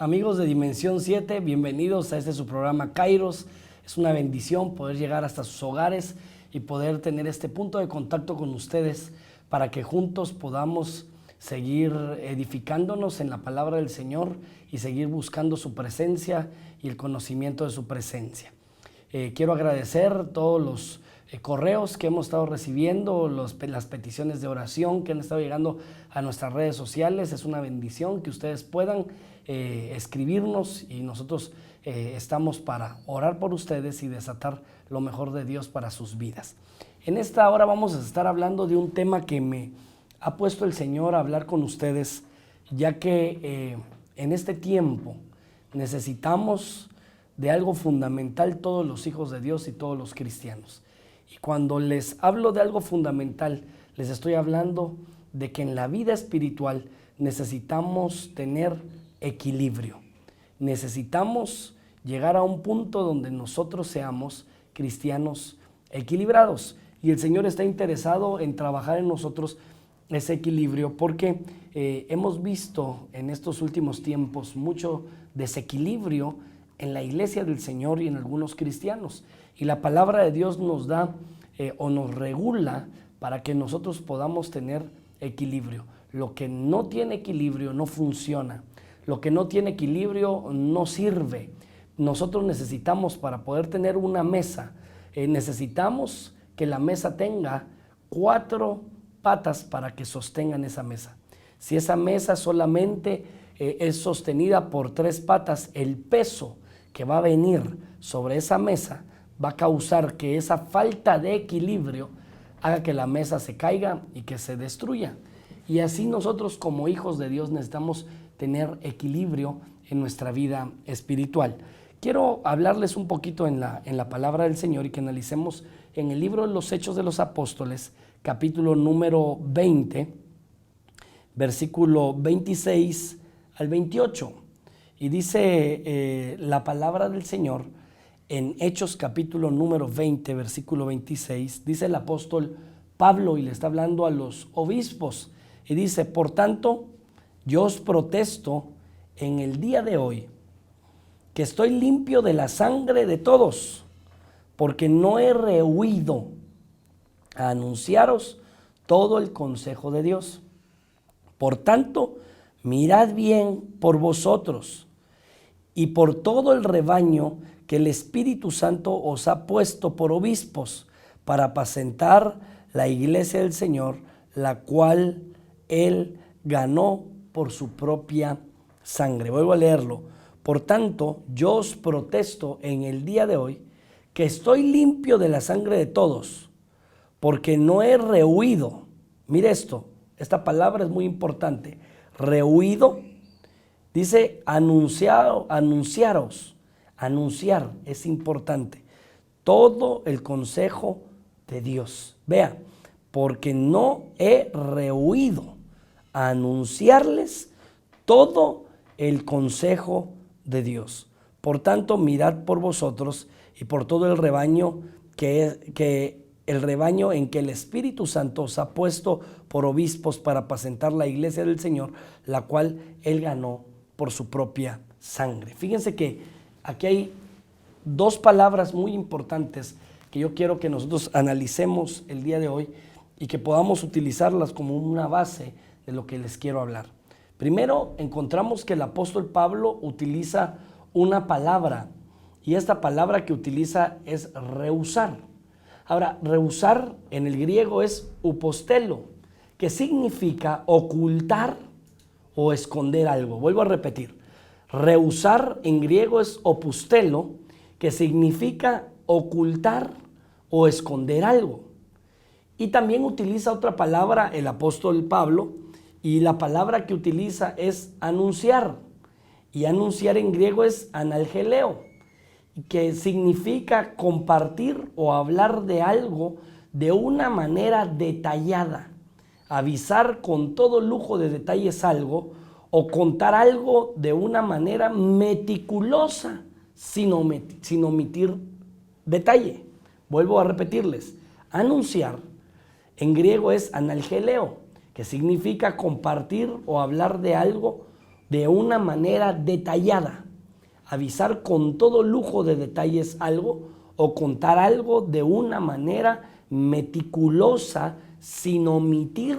Amigos de Dimensión 7, bienvenidos a su programa Kairos. Es una bendición poder llegar hasta sus hogares y poder tener este punto de contacto con ustedes para que juntos podamos seguir edificándonos en la palabra del Señor y seguir buscando su presencia y el conocimiento de su presencia. Quiero agradecer todos los correos que hemos estado recibiendo, las peticiones de oración que han estado llegando a nuestras redes sociales. Es una bendición que ustedes puedan escribirnos y nosotros estamos para orar por ustedes y desatar lo mejor de Dios para sus vidas. En esta hora vamos a estar hablando de un tema que me ha puesto el Señor a hablar con ustedes, ya que en este tiempo necesitamos de algo fundamental todos los hijos de Dios y todos los cristianos. Y cuando les hablo de algo fundamental, les estoy hablando de que en la vida espiritual necesitamos tener equilibrio. Necesitamos llegar a un punto donde nosotros seamos cristianos equilibrados. Y el Señor está interesado en trabajar en nosotros ese equilibrio porque hemos visto en estos últimos tiempos mucho desequilibrio en la iglesia del Señor y en algunos cristianos. Y la palabra de Dios nos da o nos regula para que nosotros podamos tener equilibrio. Lo que no tiene equilibrio no funciona. Lo que no tiene equilibrio no sirve. Nosotros necesitamos, para poder tener una mesa, necesitamos que la mesa tenga 4 patas para que sostengan esa mesa. Si esa mesa solamente es sostenida por 3 patas, el peso que va a venir sobre esa mesa va a causar que esa falta de equilibrio haga que la mesa se caiga y que se destruya. Y así nosotros como hijos de Dios necesitamos tener equilibrio en nuestra vida espiritual. Quiero hablarles un poquito en la palabra del Señor y que analicemos en el libro de los Hechos de los Apóstoles, capítulo número 20, versículo 26 al 28. Y dice la palabra del Señor en Hechos capítulo número 20, versículo 26, dice el apóstol Pablo y le está hablando a los obispos y dice: por tanto, yo os protesto en el día de hoy que estoy limpio de la sangre de todos, porque no he rehuido a anunciaros todo el consejo de Dios. Por tanto, mirad bien por vosotros y por todo el rebaño que el Espíritu Santo os ha puesto por obispos para apacentar la iglesia del Señor, la cual Él ganó por su propia sangre. Vuelvo a leerlo. Por tanto, yo os protesto en el día de hoy que estoy limpio de la sangre de todos, porque no he rehuido. Mire esto, esta palabra es muy importante. Rehuido, dice anunciaros. Anunciar es importante. Todo el consejo de Dios. Vea, porque no he rehuido a anunciarles todo el consejo de Dios. Por tanto, mirad por vosotros y por todo el rebaño el rebaño en que el Espíritu Santo os ha puesto por obispos para apacentar la iglesia del Señor, la cual Él ganó por su propia sangre. Fíjense que aquí hay 2 palabras muy importantes que yo quiero que nosotros analicemos el día de hoy y que podamos utilizarlas como una base de lo que les quiero hablar. Primero, encontramos que el apóstol Pablo utiliza una palabra y esta palabra que utiliza es rehusar. Ahora, rehusar en el griego es upostelo, que significa ocultar o esconder algo. Vuelvo a repetir. Rehusar en griego es opustelo, que significa ocultar o esconder algo. Y también utiliza otra palabra el apóstol Pablo, y la palabra que utiliza es anunciar. Y anunciar en griego es analgeleo, que significa compartir o hablar de algo de una manera detallada. Avisar con todo lujo de detalles algo, o contar algo de una manera meticulosa sin omitir detalle. Vuelvo a repetirles, anunciar en griego es analgeleo, que significa compartir o hablar de algo de una manera detallada. Avisar con todo lujo de detalles algo o contar algo de una manera meticulosa sin omitir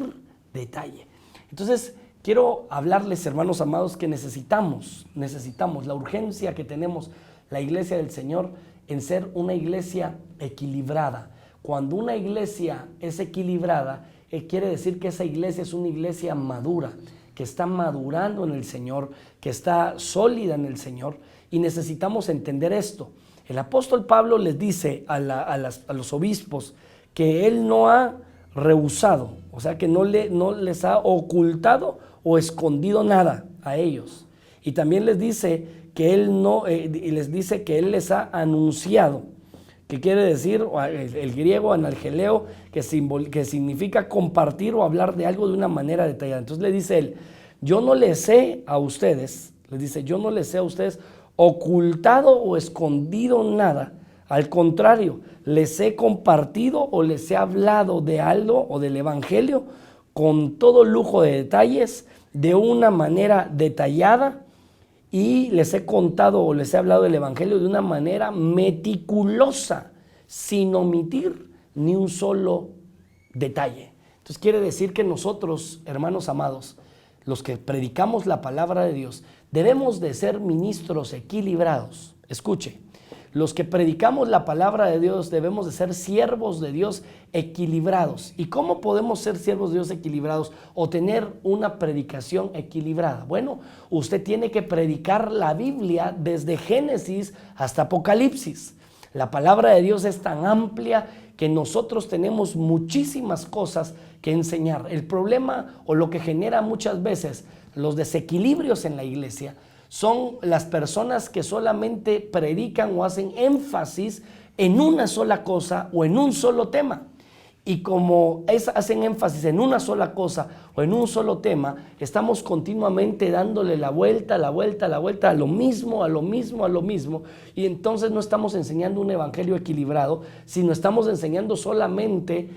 detalle. Entonces, quiero hablarles, hermanos amados, que necesitamos la urgencia que tenemos la iglesia del Señor en ser una iglesia equilibrada. Cuando una iglesia es equilibrada, quiere decir que esa iglesia es una iglesia madura, que está madurando en el Señor, que está sólida en el Señor, y necesitamos entender esto. El apóstol Pablo les dice a los obispos que él no ha rehusado, o sea que no les ha ocultado o escondido nada a ellos. Y también les dice que él les ha anunciado, que quiere decir el griego analgeleo, que significa compartir o hablar de algo de una manera detallada. Entonces le dice él, yo no les he a ustedes ocultado o escondido nada. Al contrario, les he compartido o les he hablado de algo o del evangelio con todo lujo de detalles, de una manera detallada, y les he contado o les he hablado del evangelio de una manera meticulosa, sin omitir ni un solo detalle. Entonces quiere decir que nosotros, hermanos amados, los que predicamos la palabra de Dios, debemos de ser ministros equilibrados. Escuche, los que predicamos la palabra de Dios debemos de ser siervos de Dios equilibrados. ¿Y cómo podemos ser siervos de Dios equilibrados o tener una predicación equilibrada? Bueno, usted tiene que predicar la Biblia desde Génesis hasta Apocalipsis. La palabra de Dios es tan amplia que nosotros tenemos muchísimas cosas que enseñar. El problema o lo que genera muchas veces los desequilibrios en la iglesia son las personas que solamente predican o hacen énfasis en una sola cosa o en un solo tema. Y como hacen énfasis en una sola cosa o en un solo tema, estamos continuamente dándole la vuelta a lo mismo, y entonces no estamos enseñando un evangelio equilibrado, sino estamos enseñando solamente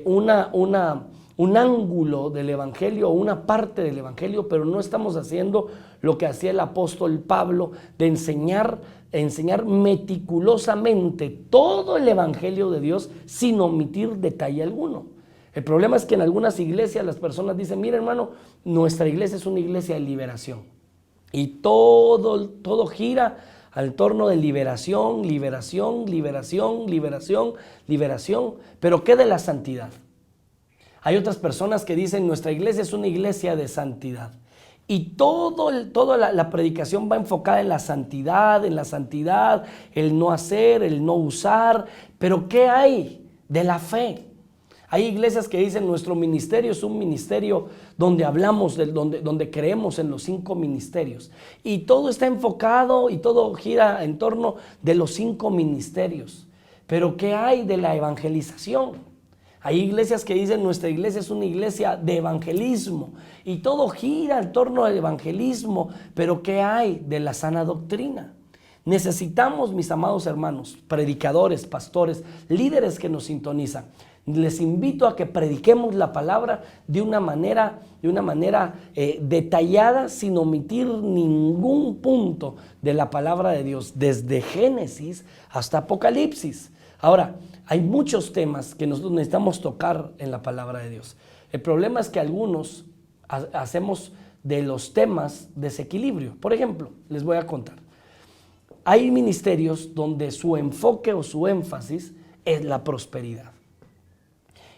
un ángulo del evangelio o una parte del evangelio, pero no estamos haciendo lo que hacía el apóstol Pablo, de enseñar meticulosamente todo el evangelio de Dios sin omitir detalle alguno. El problema es que en algunas iglesias las personas dicen, mira hermano, nuestra iglesia es una iglesia de liberación, y todo gira al torno de liberación, pero ¿qué de la santidad? Hay otras personas que dicen, nuestra iglesia es una iglesia de santidad. Y toda la predicación va enfocada en la santidad, el no hacer, el no usar. Pero ¿qué hay de la fe? Hay iglesias que dicen, nuestro ministerio es un ministerio donde hablamos, donde creemos en los 5 ministerios. Y todo está enfocado y todo gira en torno de los 5 ministerios. Pero ¿qué hay de la evangelización? Hay iglesias que dicen, nuestra iglesia es una iglesia de evangelismo, y todo gira en torno al evangelismo, pero ¿qué hay de la sana doctrina? Necesitamos, mis amados hermanos, predicadores, pastores, líderes que nos sintonizan. Les invito a que prediquemos la palabra de una manera detallada, sin omitir ningún punto de la palabra de Dios, desde Génesis hasta Apocalipsis. Ahora, hay muchos temas que nosotros necesitamos tocar en la palabra de Dios. El problema es que algunos hacemos de los temas desequilibrio. Por ejemplo, les voy a contar. Hay ministerios donde su enfoque o su énfasis es la prosperidad.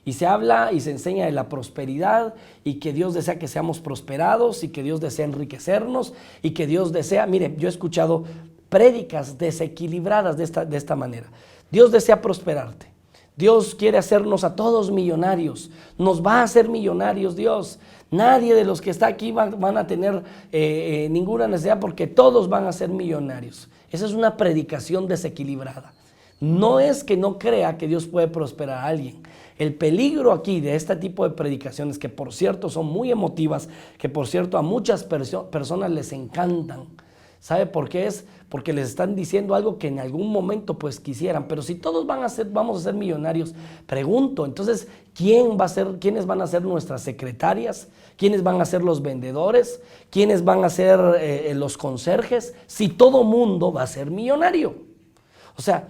Y se habla y se enseña de la prosperidad, y que Dios desea que seamos prosperados, y que Dios desea enriquecernos, y que Dios desea... Mire, yo he escuchado prédicas desequilibradas de esta manera. Dios desea prosperarte. Dios quiere hacernos a todos millonarios. Nos va a hacer millonarios Dios. Nadie de los que está aquí van a tener ninguna necesidad, porque todos van a ser millonarios. Esa es una predicación desequilibrada. No es que no crea que Dios puede prosperar a alguien. El peligro aquí de este tipo de predicaciones, que por cierto son muy emotivas, que por cierto a muchas personas les encantan, ¿Sabe por qué es? Porque les están diciendo algo que en algún momento pues quisieran. Pero si todos vamos a ser millonarios, pregunto, entonces, ¿quiénes van a ser nuestras secretarias? ¿Quiénes van a ser los vendedores? ¿Quiénes van a ser los conserjes? Si todo mundo va a ser millonario. O sea,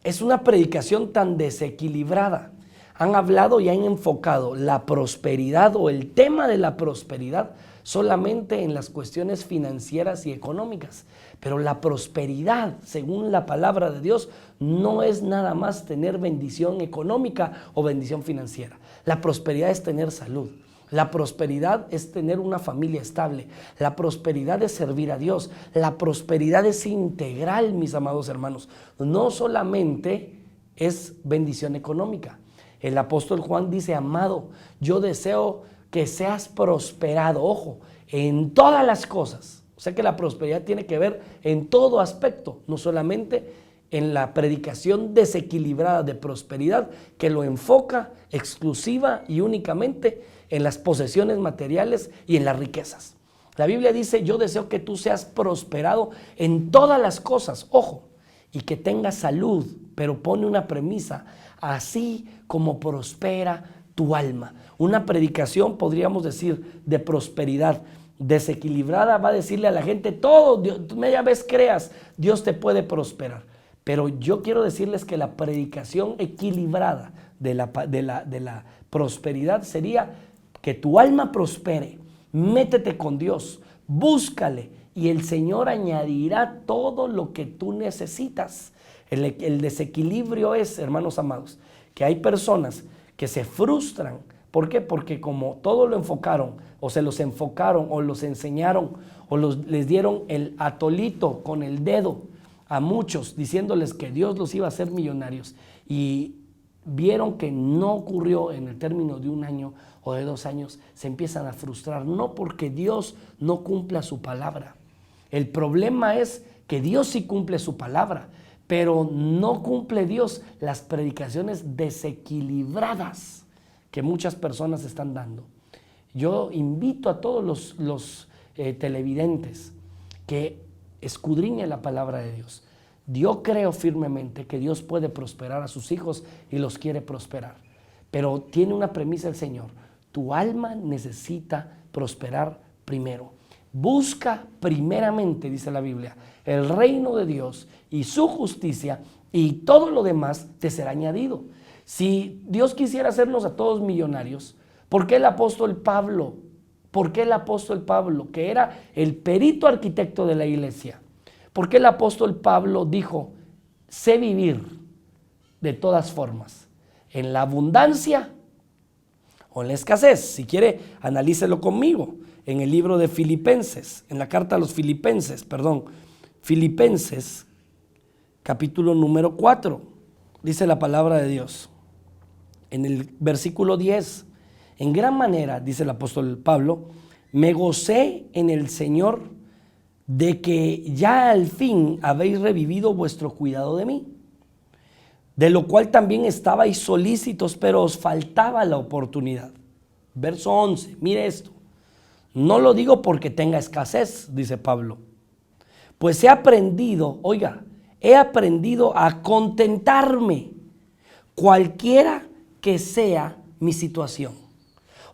es una predicación tan desequilibrada. Han hablado y han enfocado la prosperidad o el tema de la prosperidad solamente en las cuestiones financieras y económicas. Pero la prosperidad, según la palabra de Dios, no es nada más tener bendición económica o bendición financiera. La prosperidad es tener salud. La prosperidad es tener una familia estable. La prosperidad es servir a Dios. La prosperidad es integral, mis amados hermanos. No solamente es bendición económica. El apóstol Juan dice: amado, yo deseo que seas prosperado, ojo, en todas las cosas. O sea que la prosperidad tiene que ver en todo aspecto, no solamente en la predicación desequilibrada de prosperidad que lo enfoca exclusiva y únicamente en las posesiones materiales y en las riquezas. La Biblia dice: yo deseo que tú seas prosperado en todas las cosas, ojo, y que tengas salud, pero pone una premisa: así como prospera tu alma. Una predicación, podríamos decir, de prosperidad desequilibrada va a decirle a la gente: todo, media vez creas, Dios te puede prosperar. Pero yo quiero decirles que la predicación equilibrada de la prosperidad sería que tu alma prospere. Métete con Dios, búscale y el Señor añadirá todo lo que tú necesitas. El desequilibrio es, hermanos amados, que hay personas que se frustran. ¿Por qué? Porque como todo lo enfocaron, o se los enfocaron, o los enseñaron, o les dieron el atolito con el dedo a muchos, diciéndoles que Dios los iba a hacer millonarios, y vieron que no ocurrió en el término de un año o de 2 años, se empiezan a frustrar, no porque Dios no cumpla su palabra. El problema es que Dios sí cumple su palabra, pero no cumple Dios las predicaciones desequilibradas que muchas personas están dando. Yo invito a todos los televidentes que escudriñen la palabra de Dios. Yo creo firmemente que Dios puede prosperar a sus hijos y los quiere prosperar, pero tiene una premisa el Señor: tu alma necesita prosperar primero. Busca primeramente, dice la Biblia, el reino de Dios y su justicia, y todo lo demás te será añadido. Si Dios quisiera hacernos a todos millonarios, ¿por qué el apóstol Pablo? ¿Por qué el apóstol Pablo, que era el perito arquitecto de la iglesia? ¿Por qué el apóstol Pablo dijo: sé vivir de todas formas, en la abundancia o en la escasez? Si quiere, analícelo conmigo. En el libro de Filipenses, en la carta a los Filipenses, Filipenses, capítulo número 4, dice la palabra de Dios. En el versículo 10, en gran manera, dice el apóstol Pablo, me gocé en el Señor de que ya al fin habéis revivido vuestro cuidado de mí, de lo cual también estabais solícitos, pero os faltaba la oportunidad. Verso 11, mire esto. No lo digo porque tenga escasez, dice Pablo, pues he aprendido a contentarme, cualquiera que sea mi situación.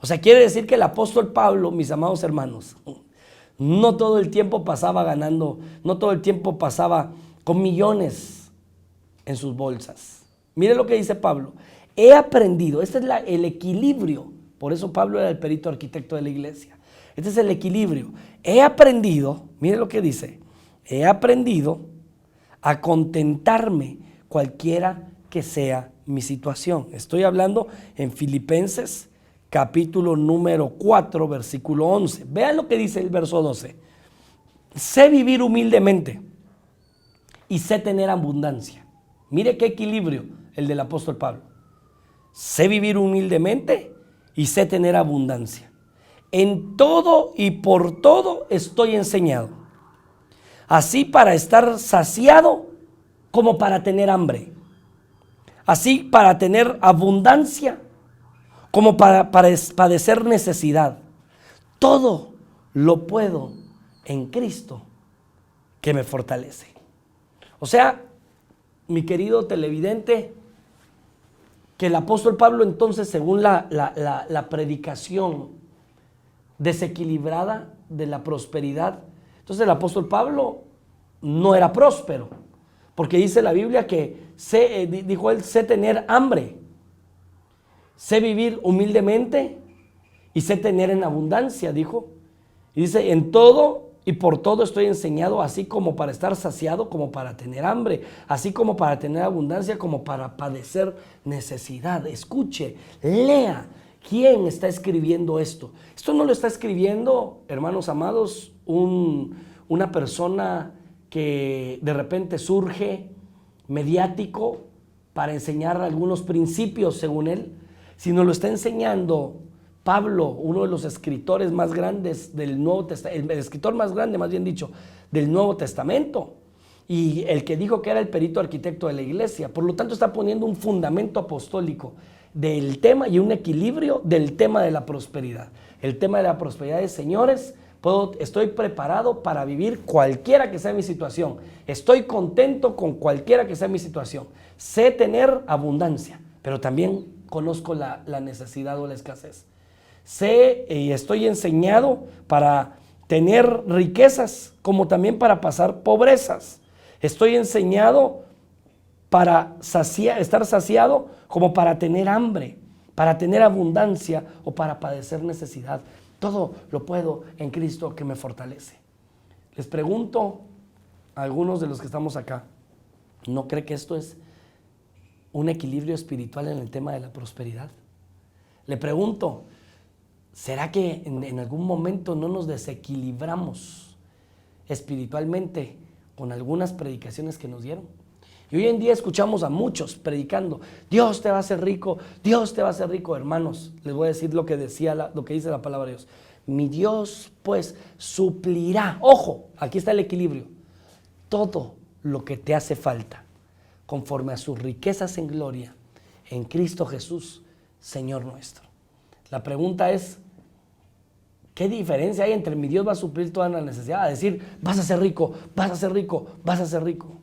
O sea, quiere decir que el apóstol Pablo, mis amados hermanos, no todo el tiempo pasaba ganando, no todo el tiempo pasaba con millones en sus bolsas. Mire lo que dice Pablo: he aprendido, este es el equilibrio. Por eso Pablo era el perito arquitecto de la iglesia. Este es el equilibrio. He aprendido, mire lo que dice: he aprendido a contentarme cualquiera que sea mi situación. Estoy hablando en Filipenses capítulo número 4, versículo 11. Vean lo que dice el verso 12. Sé vivir humildemente y sé tener abundancia. Mire qué equilibrio el del apóstol Pablo. Sé vivir humildemente y sé tener abundancia. En todo y por todo estoy enseñado, así para estar saciado como para tener hambre, así para tener abundancia como para padecer necesidad. Todo lo puedo en Cristo que me fortalece. O sea, mi querido televidente, que el apóstol Pablo entonces, según la predicación desequilibrada de la prosperidad, entonces el apóstol Pablo no era próspero, porque dice la Biblia que dijo él, sé tener hambre, sé vivir humildemente y sé tener en abundancia, dijo. Y dice, en todo y por todo estoy enseñado, así como para estar saciado, como para tener hambre, así como para tener abundancia, como para padecer necesidad. Escuche, lea. ¿Quién está escribiendo esto? Esto no lo está escribiendo, hermanos amados, una persona que de repente surge mediático para enseñar algunos principios según él, sino lo está enseñando Pablo, uno de los escritores más grandes del Nuevo Testamento, el escritor más grande, más bien dicho, del Nuevo Testamento, y el que dijo que era el perito arquitecto de la iglesia. Por lo tanto, está poniendo un fundamento apostólico del tema y un equilibrio del tema de la prosperidad. El tema de la prosperidad es, señores, estoy preparado para vivir cualquiera que sea mi situación. Estoy contento con cualquiera que sea mi situación. Sé tener abundancia, pero también conozco la necesidad o la escasez. Sé y estoy enseñado para tener riquezas, como también para pasar pobrezas. Estoy enseñado para estar saciado, como para tener hambre, para tener abundancia o para padecer necesidad. Todo lo puedo en Cristo que me fortalece. Les pregunto a algunos de los que estamos acá, ¿no cree que esto es un equilibrio espiritual en el tema de la prosperidad? Le pregunto, ¿será que en algún momento no nos desequilibramos espiritualmente con algunas predicaciones que nos dieron? Y hoy en día escuchamos a muchos predicando, Dios te va a hacer rico, Dios te va a hacer rico. Hermanos, les voy a decir lo que dice la palabra de Dios. Mi Dios pues suplirá, ojo, aquí está el equilibrio, todo lo que te hace falta, conforme a sus riquezas en gloria, en Cristo Jesús, Señor nuestro. La pregunta es, ¿qué diferencia hay entre mi Dios va a suplir toda la necesidad? A decir, vas a ser rico, vas a ser rico, vas a ser rico.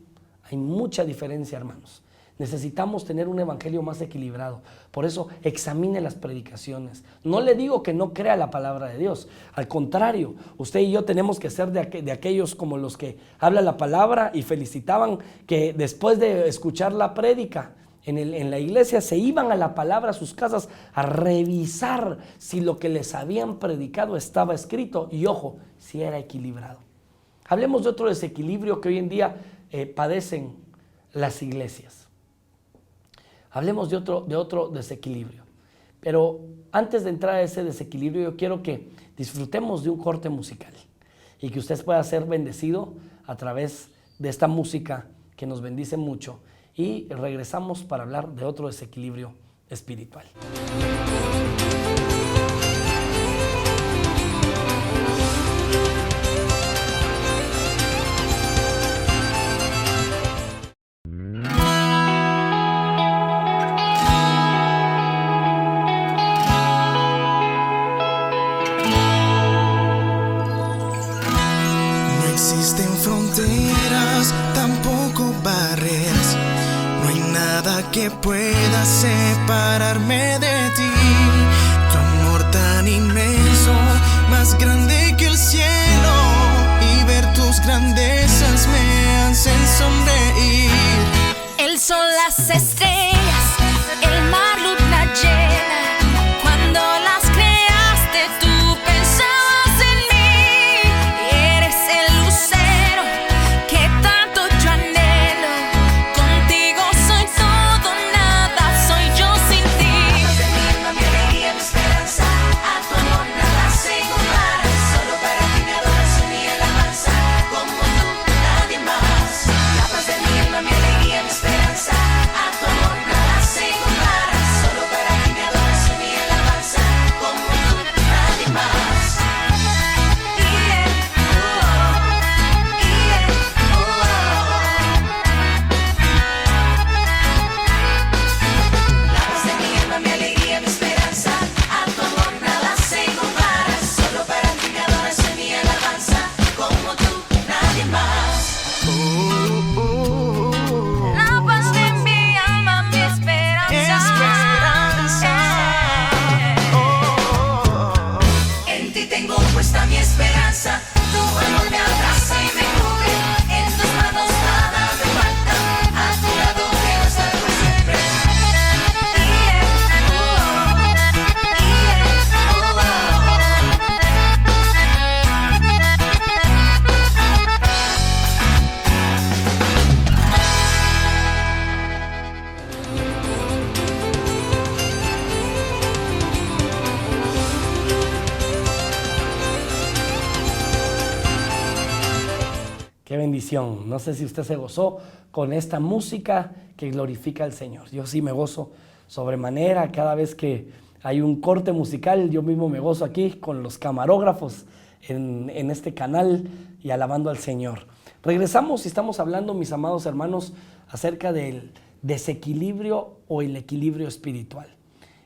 Hay mucha diferencia, hermanos. Necesitamos tener un evangelio más equilibrado. Por eso, examine las predicaciones. No le digo que no crea la palabra de Dios. Al contrario, usted y yo tenemos que ser de aquellos como los que hablan la palabra y felicitaban que después de escuchar la prédica en la iglesia se iban a la palabra, a sus casas, a revisar si lo que les habían predicado estaba escrito y, ojo, si era equilibrado. Hablemos de otro desequilibrio que hoy en día padecen las iglesias. Hablemos de otro desequilibrio. Pero antes de entrar a ese desequilibrio, yo quiero que disfrutemos de un corte musical y que usted pueda ser bendecido a través de esta música que nos bendice mucho. Y regresamos para hablar de otro desequilibrio espiritual. No existen fronteras, tampoco barreras. No hay nada que pueda separarme de ti. Tu amor tan inmenso, más grande que el cielo. Y ver tus grandezas me hacen sonreír. El sol, las estrellas, el mar, luna llena. Cuando las creaste tú pensabas en mí. Eres el lucero que tanto yo anhelo. Contigo soy todo, nada soy yo sin ti. La paz de mi alma, mi alegría, mi esperanza. A tu amor nada se compara. Solo para ti mi adoración y alabanza. Como tú, nadie más. La paz de mi alma, mi alegría, mi esperanza. A tu amor nada bendición. No sé si usted se gozó con esta música que glorifica al Señor. Yo sí me gozo sobremanera cada vez que hay un corte musical. Yo mismo me gozo aquí con los camarógrafos en este canal y alabando al Señor. Regresamos y estamos hablando, mis amados hermanos, acerca del desequilibrio o el equilibrio espiritual.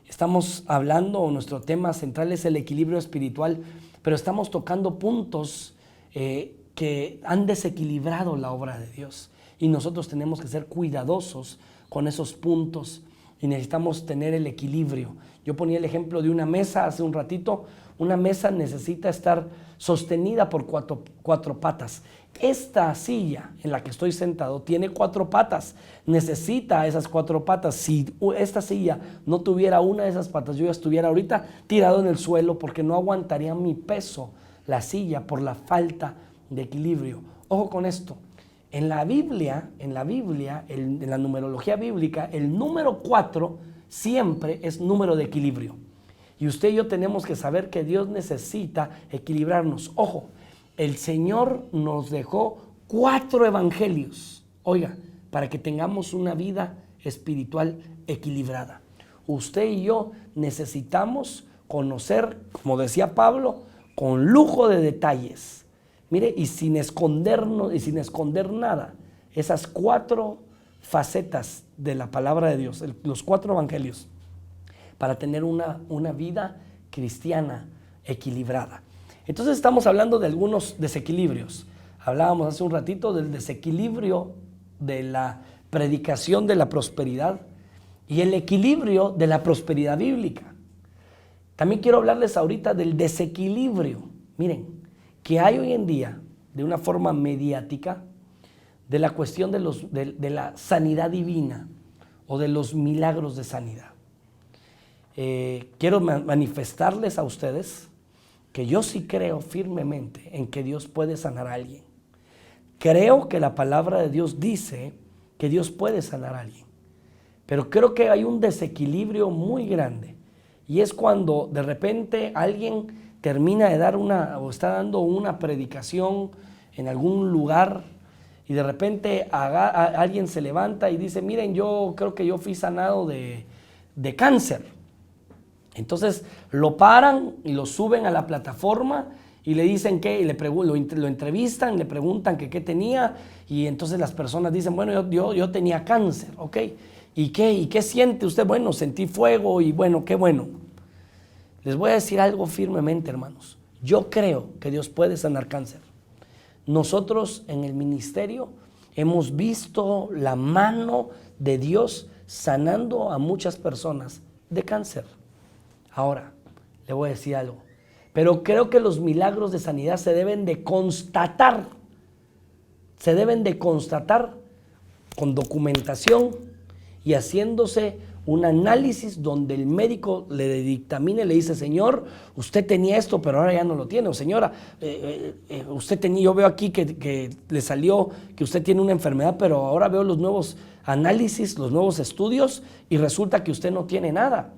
Estamos hablando, nuestro tema central es el equilibrio espiritual, pero estamos tocando puntos que han desequilibrado la obra de Dios. Y nosotros tenemos que ser cuidadosos con esos puntos y necesitamos tener el equilibrio. Yo ponía el ejemplo de una mesa hace un ratito. Una mesa necesita estar sostenida por cuatro patas. Esta silla en la que estoy sentado tiene 4 patas. Necesita esas 4 patas. Si esta silla no tuviera una de esas patas, yo ya estuviera ahorita tirado en el suelo porque no aguantaría mi peso la silla por la falta de equilibrio. Ojo con esto. En la Biblia, en la numerología bíblica, el número 4 siempre es número de equilibrio. Y usted y yo tenemos que saber que Dios necesita equilibrarnos. Ojo, el Señor nos dejó 4 evangelios, oiga, para que tengamos una vida espiritual equilibrada. Usted y yo necesitamos conocer, como decía Pablo, con lujo de detalles. Mire, y sin escondernos y sin esconder nada, esas 4 facetas de la palabra de Dios, los 4 evangelios, para tener una vida cristiana equilibrada. Entonces estamos hablando de algunos desequilibrios. Hablábamos hace un ratito del desequilibrio de la predicación de la prosperidad y el equilibrio de la prosperidad bíblica. También quiero hablarles ahorita del desequilibrio, miren, que hay hoy en día de una forma mediática de la cuestión de la sanidad divina o de los milagros de sanidad. Quiero manifestarles a ustedes que yo sí creo firmemente en que Dios puede sanar a alguien. Creo que la palabra de Dios dice que Dios puede sanar a alguien, pero creo que hay un desequilibrio muy grande y es cuando de repente alguien termina de dar o está dando una predicación en algún lugar y de repente alguien se levanta y dice, miren, yo creo que yo fui sanado de cáncer. Entonces lo paran y lo suben a la plataforma y le dicen que, y lo entrevistan, le preguntan que qué tenía y entonces las personas dicen, bueno, yo tenía cáncer, ¿ok? ¿Y qué siente usted? Bueno, sentí fuego y bueno, qué bueno. Les voy a decir algo firmemente, hermanos. Yo creo que Dios puede sanar cáncer. Nosotros en el ministerio hemos visto la mano de Dios sanando a muchas personas de cáncer. Ahora, le voy a decir algo, pero creo que los milagros de sanidad se deben de constatar con documentación y haciéndose un análisis donde el médico le dictamine, le dice, señor, usted tenía esto, pero ahora ya no lo tiene, o señora, usted tenía, yo veo aquí que le salió que usted tiene una enfermedad, pero ahora veo los nuevos análisis, los nuevos estudios y resulta que usted no tiene nada.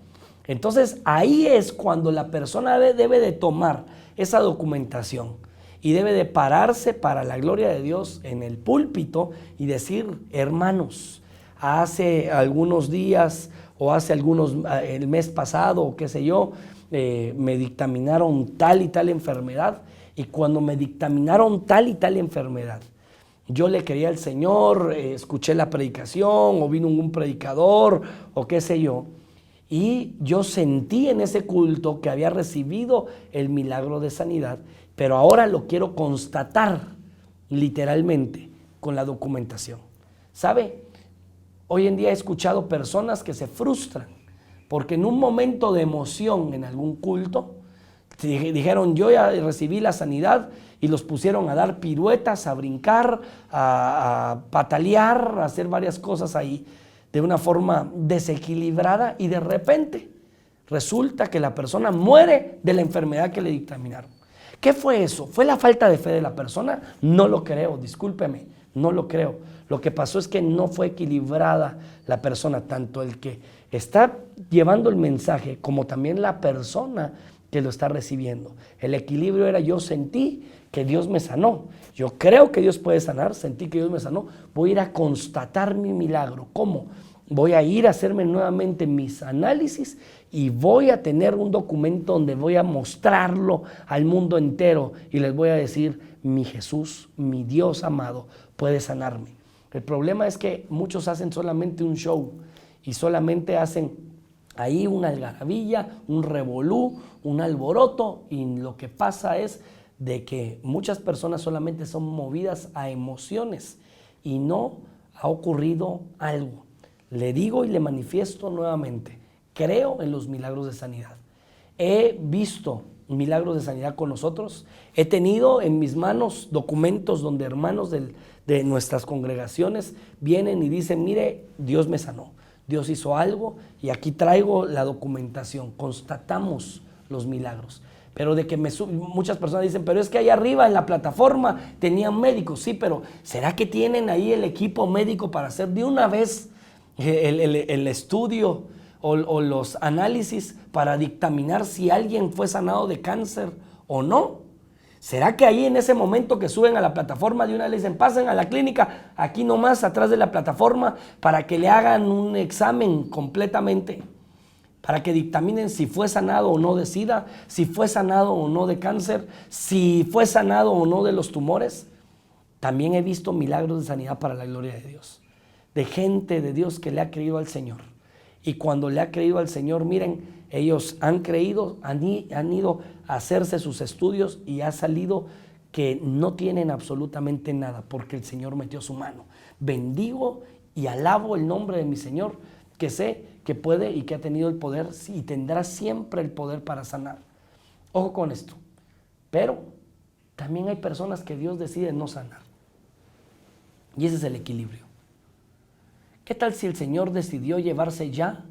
Entonces ahí es cuando la persona debe de tomar esa documentación y debe de pararse para la gloria de Dios en el púlpito y decir, hermanos, hace algunos días o el mes pasado o qué sé yo, me dictaminaron tal y tal enfermedad y cuando me dictaminaron tal y tal enfermedad, yo le creí al Señor, escuché la predicación o vino un predicador o qué sé yo. Y yo sentí en ese culto que había recibido el milagro de sanidad, pero ahora lo quiero constatar literalmente con la documentación. ¿Sabe? Hoy en día he escuchado personas que se frustran porque en un momento de emoción en algún culto dijeron, yo ya recibí la sanidad y los pusieron a dar piruetas, a brincar, a patalear, a hacer varias cosas ahí de una forma desequilibrada y de repente resulta que la persona muere de la enfermedad que le dictaminaron. ¿Qué fue eso? ¿Fue la falta de fe de la persona? No lo creo, discúlpeme, no lo creo. Lo que pasó es que no fue equilibrada la persona, tanto el que está llevando el mensaje como también la persona que lo está recibiendo. El equilibrio era, yo sentí que Dios me sanó. Yo creo que Dios puede sanar, sentí que Dios me sanó. Voy a ir a constatar mi milagro. ¿Cómo? Voy a ir a hacerme nuevamente mis análisis y voy a tener un documento donde voy a mostrarlo al mundo entero y les voy a decir, mi Jesús, mi Dios amado, puede sanarme. El problema es que muchos hacen solamente un show y solamente hacen ahí una algarabía, un revolú, un alboroto, y lo que pasa es de que muchas personas solamente son movidas a emociones y no ha ocurrido algo. Le digo y le manifiesto nuevamente, creo en los milagros de sanidad. He visto milagros de sanidad con nosotros. He tenido en mis manos documentos donde hermanos de nuestras congregaciones vienen y dicen, mire, Dios me sanó, Dios hizo algo y aquí traigo la documentación. Constatamos los milagros. Pero de que muchas personas dicen, pero es que ahí arriba en la plataforma tenían médicos. Sí, pero ¿será que tienen ahí el equipo médico para hacer de una vez el estudio o los análisis para dictaminar si alguien fue sanado de cáncer o no? ¿Será que ahí en ese momento que suben a la plataforma de una le dicen, pasen a la clínica, aquí nomás atrás de la plataforma, para que le hagan un examen completamente? Para que dictaminen si fue sanado o no de SIDA, si fue sanado o no de cáncer, si fue sanado o no de los tumores. También he visto milagros de sanidad para la gloria de Dios, de gente de Dios que le ha creído al Señor. Y cuando le ha creído al Señor, miren, ellos han creído, han ido a hacerse sus estudios y ha salido que no tienen absolutamente nada, porque el Señor metió su mano. Bendigo y alabo el nombre de mi Señor, que sé que puede y que ha tenido el poder y tendrá siempre el poder para sanar. Ojo con esto. Pero también hay personas que Dios decide no sanar. Y ese es el equilibrio. ¿Qué tal si el Señor decidió llevarse ya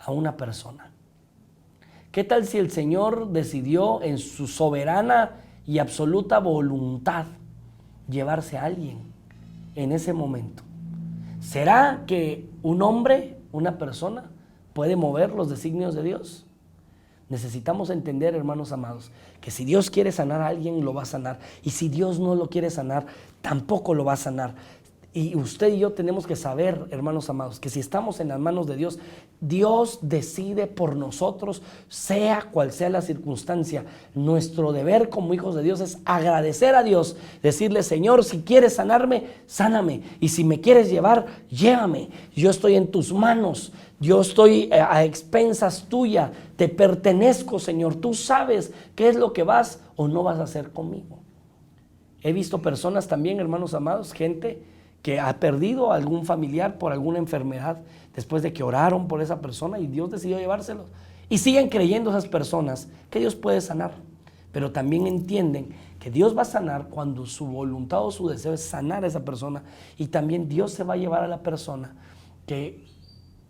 a una persona? ¿Qué tal si el Señor decidió en su soberana y absoluta voluntad llevarse a alguien en ese momento? ¿Será que un hombre, una persona, puede mover los designios de Dios? Necesitamos entender, hermanos amados, que si Dios quiere sanar a alguien, lo va a sanar. Y si Dios no lo quiere sanar, tampoco lo va a sanar. Y usted y yo tenemos que saber, hermanos amados, que si estamos en las manos de Dios, Dios decide por nosotros, sea cual sea la circunstancia. Nuestro deber como hijos de Dios es agradecer a Dios, decirle, Señor, si quieres sanarme, sáname. Y si me quieres llevar, llévame. Yo estoy en tus manos, yo estoy a expensas tuya, te pertenezco, Señor. Tú sabes qué es lo que vas o no vas a hacer conmigo. He visto personas también, hermanos amados, gente que ha perdido a algún familiar por alguna enfermedad después de que oraron por esa persona y Dios decidió llevárselos. Y siguen creyendo esas personas que Dios puede sanar, pero también entienden que Dios va a sanar cuando su voluntad o su deseo es sanar a esa persona, y también Dios se va a llevar a la persona que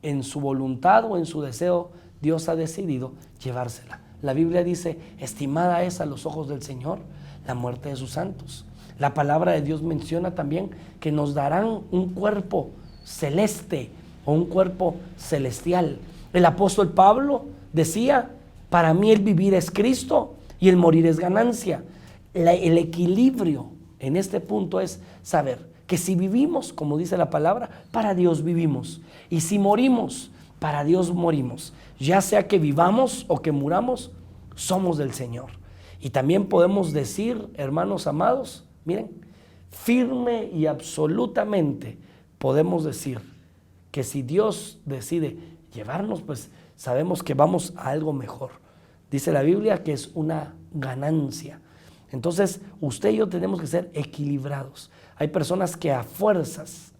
en su voluntad o en su deseo Dios ha decidido llevársela. La Biblia dice, estimada es a los ojos del Señor la muerte de sus santos. La palabra de Dios menciona también que nos darán un cuerpo celeste o un cuerpo celestial. El apóstol Pablo decía, para mí el vivir es Cristo y el morir es ganancia. El equilibrio en este punto es saber que si vivimos, como dice la palabra, para Dios vivimos. Y si morimos, para Dios morimos. Ya sea que vivamos o que muramos, somos del Señor. Y también podemos decir, hermanos amados, miren, firme y absolutamente podemos decir que si Dios decide llevarnos, pues sabemos que vamos a algo mejor. Dice la Biblia que es una ganancia. Entonces, usted y yo tenemos que ser equilibrados. Hay personas que a fuerzas,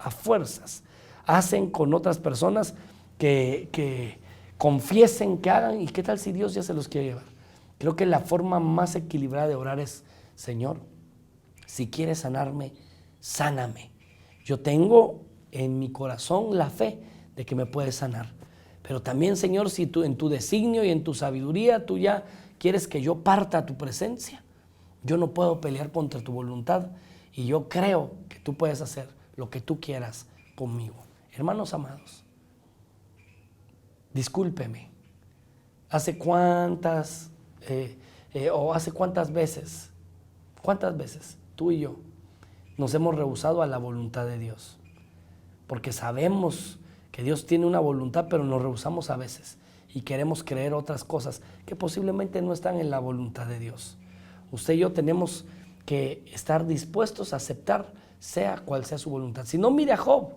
hacen con otras personas que confiesen, que hagan, y qué tal si Dios ya se los quiere llevar. Creo que la forma más equilibrada de orar es, Señor, si quieres sanarme, sáname. Yo tengo en mi corazón la fe de que me puedes sanar. Pero también, Señor, si tú en tu designio y en tu sabiduría tú ya quieres que yo parta a tu presencia, yo no puedo pelear contra tu voluntad y yo creo que tú puedes hacer lo que tú quieras conmigo. Hermanos amados, discúlpeme. ¿Hace cuántas veces ¿Cuántas veces tú y yo nos hemos rehusado a la voluntad de Dios? Porque sabemos que Dios tiene una voluntad, pero nos rehusamos a veces y queremos creer otras cosas que posiblemente no están en la voluntad de Dios. Usted y yo tenemos que estar dispuestos a aceptar sea cual sea su voluntad. Si no, mire a Job.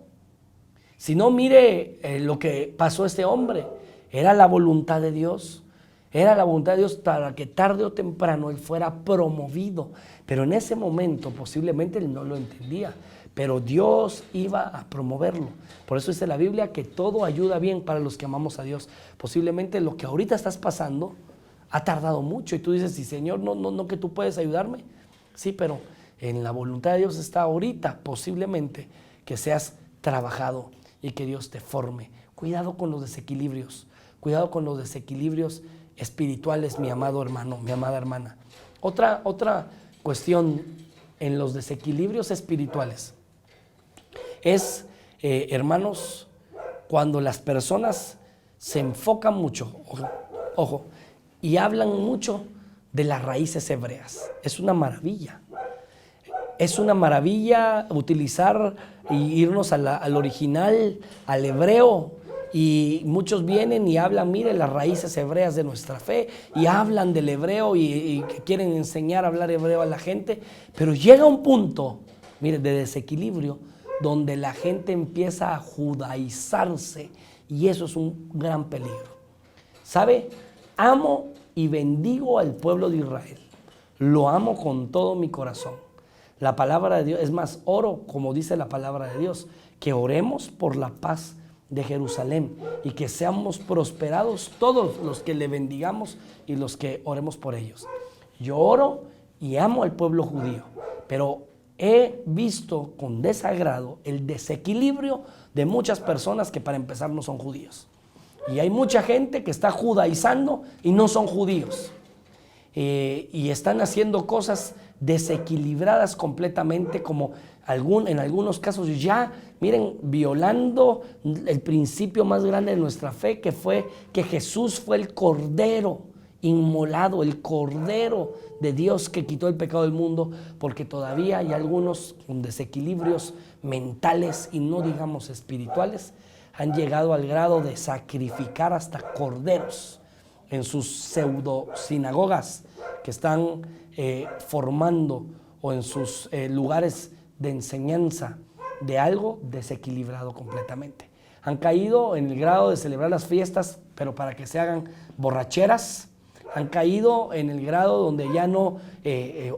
Si no, mire lo que pasó a este hombre. Era la voluntad de Dios. Era la voluntad de Dios para que tarde o temprano él fuera promovido. Pero en ese momento posiblemente él no lo entendía. Pero Dios iba a promoverlo. Por eso dice la Biblia que todo ayuda bien para los que amamos a Dios. Posiblemente lo que ahorita estás pasando ha tardado mucho. Y tú dices, sí, Señor, no que tú puedes ayudarme. Sí, pero en la voluntad de Dios está ahorita posiblemente que seas trabajado y que Dios te forme. Cuidado con los desequilibrios. Cuidado con los desequilibrios espirituales, mi amado hermano, mi amada hermana. Otra cuestión en los desequilibrios espirituales es, hermanos, cuando las personas se enfocan mucho, ojo, y hablan mucho de las raíces hebreas. Es una maravilla. Es una maravilla utilizar y irnos al original, al hebreo. Y muchos vienen y hablan, mire, las raíces hebreas de nuestra fe, y hablan del hebreo y quieren enseñar a hablar hebreo a la gente, pero llega un punto, mire, de desequilibrio, donde la gente empieza a judaizarse, y eso es un gran peligro. ¿Sabe? Amo y bendigo al pueblo de Israel, lo amo con todo mi corazón. La palabra de Dios, es más, oro, como dice la palabra de Dios, que oremos por la paz de Jerusalén y que seamos prosperados todos los que le bendigamos y los que oremos por ellos. Yo oro y amo al pueblo judío, pero he visto con desagrado el desequilibrio de muchas personas que para empezar no son judíos. Y hay mucha gente que está judaizando y no son judíos. Y están haciendo cosas desequilibradas completamente, como en algunos casos ya, miren, violando el principio más grande de nuestra fe, que fue que Jesús fue el Cordero inmolado, el Cordero de Dios que quitó el pecado del mundo, porque todavía hay algunos con desequilibrios mentales y no digamos espirituales, han llegado al grado de sacrificar hasta corderos en sus pseudo sinagogas que están formando, o en sus lugares de enseñanza de algo desequilibrado completamente. Han caído en el grado de celebrar las fiestas, pero para que se hagan borracheras. Han caído en el grado donde ya no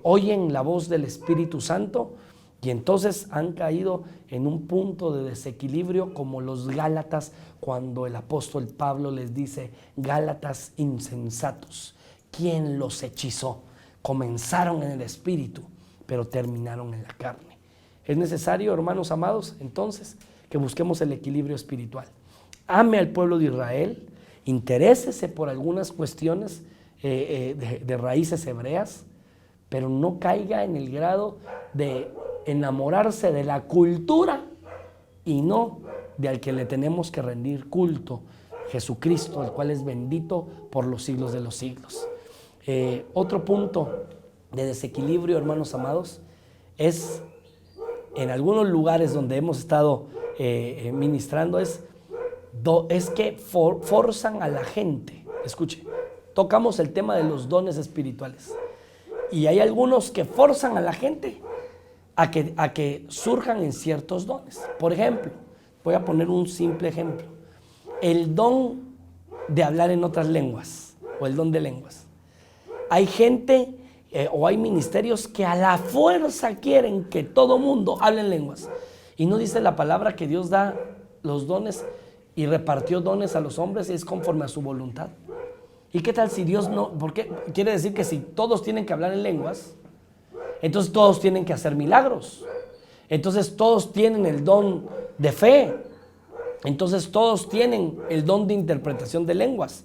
oyen la voz del Espíritu Santo, y entonces han caído en un punto de desequilibrio como los Gálatas, cuando el apóstol Pablo les dice: Gálatas insensatos, ¿quién los hechizó? Comenzaron en el Espíritu, pero terminaron en la carne. Es necesario, hermanos amados, entonces, que busquemos el equilibrio espiritual. Ame al pueblo de Israel, interésese por algunas cuestiones de raíces hebreas, pero no caiga en el grado de enamorarse de la cultura y no de al que le tenemos que rendir culto, Jesucristo, el cual es bendito por los siglos de los siglos. Otro punto de desequilibrio, hermanos amados, es en algunos lugares donde hemos estado ministrando, es que forzan a la gente. Escuche, tocamos el tema de los dones espirituales, y hay algunos que forzan a la gente a que surjan en ciertos dones. Por ejemplo, voy a poner un simple ejemplo: el don de hablar en otras lenguas, o el don de lenguas. Hay gente o hay ministerios que a la fuerza quieren que todo mundo hable en lenguas, y no dice la palabra que Dios da los dones y repartió dones a los hombres y es conforme a su voluntad. ¿Y qué tal si Dios no? Porque quiere decir que si todos tienen que hablar en lenguas, entonces todos tienen que hacer milagros, entonces todos tienen el don de fe, entonces todos tienen el don de interpretación de lenguas.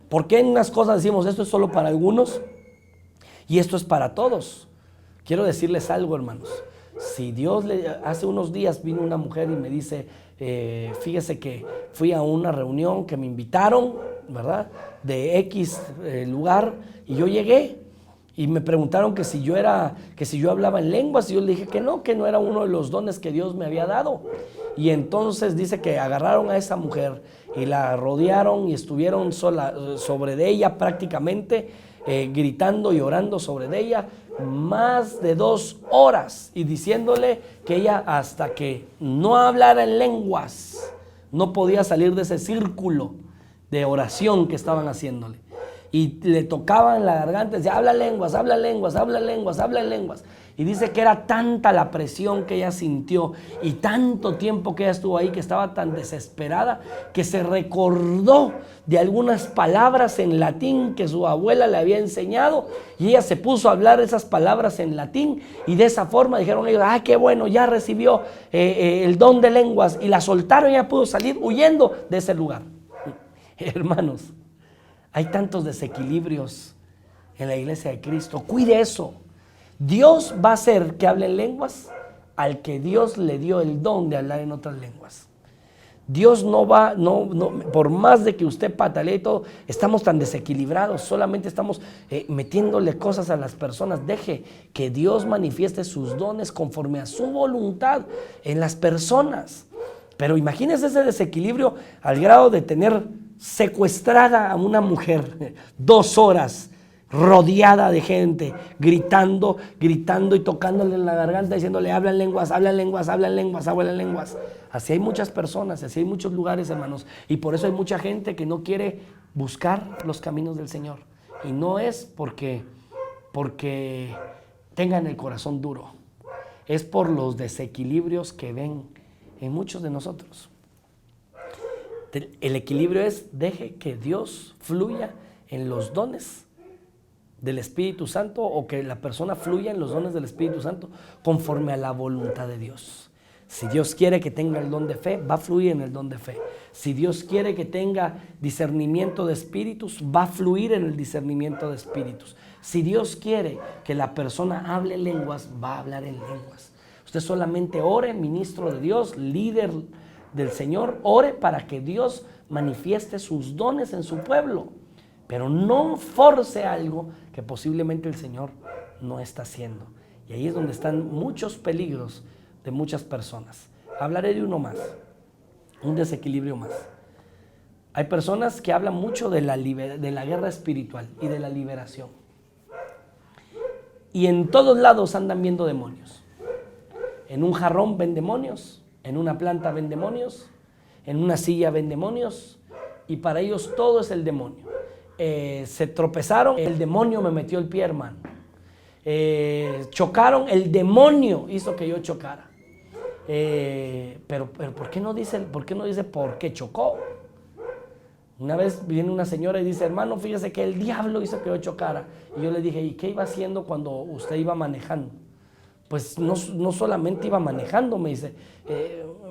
¿Por qué en unas cosas decimos esto es solo para algunos y esto es para todos? Quiero decirles algo, hermanos. Si Dios hace unos días vino una mujer y me dice, fíjese que fui a una reunión que me invitaron, ¿verdad? De X lugar, y yo llegué Y me preguntaron que si yo hablaba en lenguas, y yo le dije que no era uno de los dones que Dios me había dado. Y entonces dice que agarraron a esa mujer y la rodearon y estuvieron sobre de ella prácticamente, gritando y orando sobre de ella más de 2 horas y diciéndole que ella, hasta que no hablara en lenguas, no podía salir de ese círculo de oración que estaban haciéndole. Y le tocaban la garganta y decía, habla lenguas, habla lenguas, habla lenguas, habla lenguas. Y dice que era tanta la presión que ella sintió y tanto tiempo que ella estuvo ahí, que estaba tan desesperada, que se recordó de algunas palabras en latín que su abuela le había enseñado, y ella se puso a hablar esas palabras en latín, y de esa forma dijeron ellos, qué bueno, ya recibió el don de lenguas, y la soltaron y ella pudo salir huyendo de ese lugar. Hermanos, hay tantos desequilibrios en la iglesia de Cristo. Cuide eso. Dios va a hacer que hable en lenguas al que Dios le dio el don de hablar en otras lenguas. Dios no va, por más de que usted patalee y todo, estamos tan desequilibrados, solamente estamos metiéndole cosas a las personas. Deje que Dios manifieste sus dones conforme a su voluntad en las personas. Pero imagínese ese desequilibrio al grado de tener secuestrada a una mujer 2 horas, rodeada de gente, gritando y tocándole en la garganta, diciéndole, habla en lenguas, habla en lenguas, habla en lenguas, habla en lenguas. Así hay muchas personas, así hay muchos lugares, hermanos, y por eso hay mucha gente que no quiere buscar los caminos del Señor. Y no es porque tengan el corazón duro, es por los desequilibrios que ven en muchos de nosotros. El equilibrio es, deje que Dios fluya en los dones del Espíritu Santo, o que la persona fluya en los dones del Espíritu Santo conforme a la voluntad de Dios. Si Dios quiere que tenga el don de fe, va a fluir en el don de fe. Si Dios quiere que tenga discernimiento de espíritus, va a fluir en el discernimiento de espíritus. Si Dios quiere que la persona hable lenguas, va a hablar en lenguas. Usted solamente ore, ministro de Dios, líder del Señor, ore para que Dios manifieste sus dones en su pueblo, pero no force algo que posiblemente el Señor no está haciendo. Y ahí es donde están muchos peligros de muchas personas. Hablaré de uno más, un desequilibrio más. Hay personas que hablan mucho de la guerra espiritual y de la liberación, y en todos lados andan viendo demonios. En un jarrón ven demonios, en una planta ven demonios, en una silla ven demonios, y para ellos todo es el demonio. Se tropezaron, el demonio me metió el pie, hermano. Chocaron, el demonio hizo que yo chocara. Pero ¿por qué no dice por qué chocó? Una vez viene una señora y dice, hermano, fíjese que el diablo hizo que yo chocara. Y yo le dije, ¿y qué iba haciendo cuando usted iba manejando? Pues no solamente iba manejando, me dice,